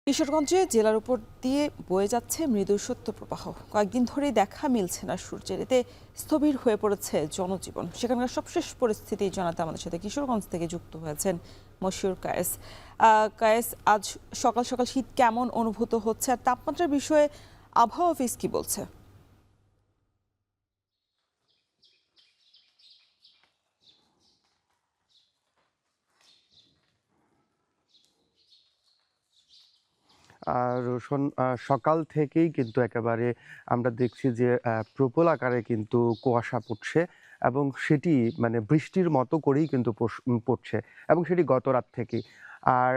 কিশোরগঞ্জে জেলার উপর দিয়ে বয়ে যাচ্ছে মৃদু শৈত্যপ্রবাহ। কয়েকদিন ধরেই দেখা মিলছে না সূর্যের, এতে স্থবির হয়ে পড়েছে জনজীবন। সেখানকার সবশেষ পরিস্থিতি জানাতে আমাদের সাথে কিশোরগঞ্জ থেকে যুক্ত হয়েছেন মশিউর কায়েস। কায়েস, আজ সকাল সকাল শীত কেমন অনুভূত হচ্ছে, আর তাপমাত্রার বিষয়ে আবহাওয়া অফিস কি বলছে? রোশন সকাল থেকেই কিন্তু একেবারে আমরা দেখছি যে প্রবল আকারে কিন্তু কুয়াশা পড়ছে এবং সেটি মানে বৃষ্টির মতো করেই কিন্তু পড়ছে এবং সেটি গত রাত থেকেই। আর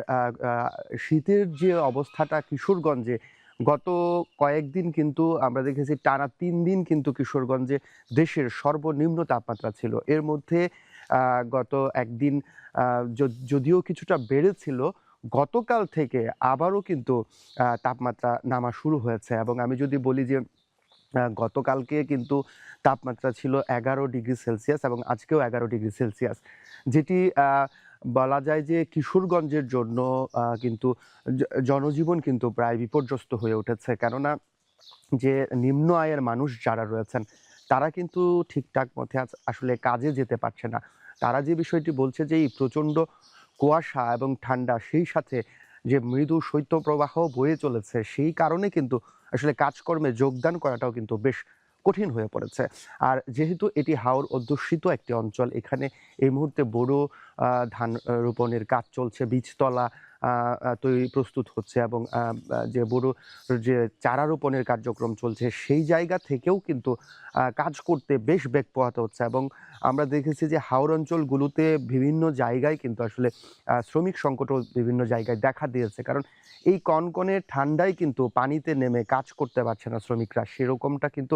শীতের যে অবস্থাটা কিশোরগঞ্জে গত কয়েকদিন কিন্তু আমরা দেখেছি টানা ৩ দিন কিন্তু কিশোরগঞ্জে দেশের সর্বনিম্ন তাপমাত্রা ছিল। এর মধ্যে গত একদিন আ যদিও কিছুটা বেড়েছিল, গতকাল থেকে আবারও কিন্তু তাপমাত্রা নামা শুরু হয়েছে এবং আমি যদি বলি যে গতকালকে কিন্তু তাপমাত্রা ছিল 11 ডিগ্রি সেলসিয়াস এবং আজকেও 11 ডিগ্রি সেলসিয়াস, যেটি বলা যায় যে কিশোরগঞ্জের জন্য কিন্তু জনজীবন কিন্তু প্রায় বিপর্যস্ত হয়ে উঠেছে। কেননা যে নিম্ন আয়ের মানুষ যারা রয়েছেন তারা কিন্তু ঠিকঠাক মতে আসলে কাজে যেতে পারছে না। তারা যে বিষয়টি বলছে যে এই প্রচণ্ড কুয়াশা এবং ঠান্ডা, সেই সাথে যে মৃদু শৈত্যপ্রবাহ বয়ে চলেছে, সেই কারণে কিন্তু আসলে কাজকর্মে যোগদান করাটাও কিন্তু বেশ কঠিন হয়ে পড়েছে। আর যেহেতু এটি হাওর অধ্যুষিত একটি অঞ্চল, এখানে এই মুহূর্তে বোরো ধান রোপণের কাজ চলছে, বীজতলা আ আ তৈরি প্রস্তুত হচ্ছে এবং যে বোরো যে চারা রোপণের কার্যক্রম চলছে, সেই জায়গা থেকেও কিন্তু কাজ করতে বেশ বেগ পোহাতে হচ্ছে এবং আমরা দেখেছি যে হাওর অঞ্চলগুলোতে বিভিন্ন জায়গায় কিন্তু আসলে শ্রমিক সংকটও বিভিন্ন জায়গায় দেখা দিয়েছে। কারণ এই কনকনে ঠান্ডায় কিন্তু পানিতে নেমে কাজ করতে পারছে না শ্রমিকরা। সেরকমটা কিন্তু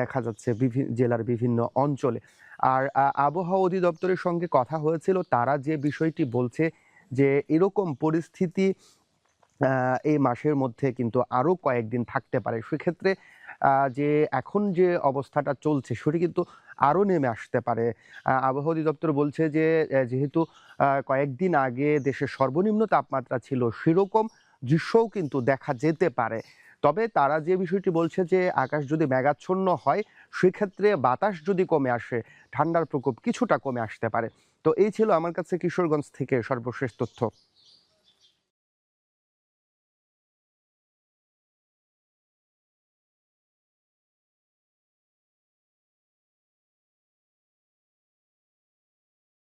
দেখা যাচ্ছে জেলার বিভিন্ন অঞ্চলে। আর আবহাওয়া অধিদপ্তরের সঙ্গে কথা হয়েছিল। তারা যে বিষয়টি বলছে যে এরকম পরিস্থিতি আ এই মাসের মধ্যে কিন্তু আরো কয়েকদিন থাকতে পারে। সেক্ষেত্রে যে এখন যে অবস্থাটা চলছে সেটি কিন্তু আরো নেমে আসতে পারে। আবহাওয়া অধিদপ্তর বলছে যে যেহেতু কয়েকদিন আগে দেশের সর্বনিম্ন তাপমাত্রা ছিল, সেরকম দৃশ্যও কিন্তু দেখা যেতে পারে। তবে তারা যে বিষয়টি বলছে যে আকাশ যদি মেঘাচ্ছন্ন হয়, সেক্ষেত্রে বাতাস যদি কমে আসে, ঠান্ডার প্রকোপ কিছুটা কমে আসতে পারে। তো এই ছিল আমার কাছে কিশোরগঞ্জ থেকে সর্বশেষ তথ্য।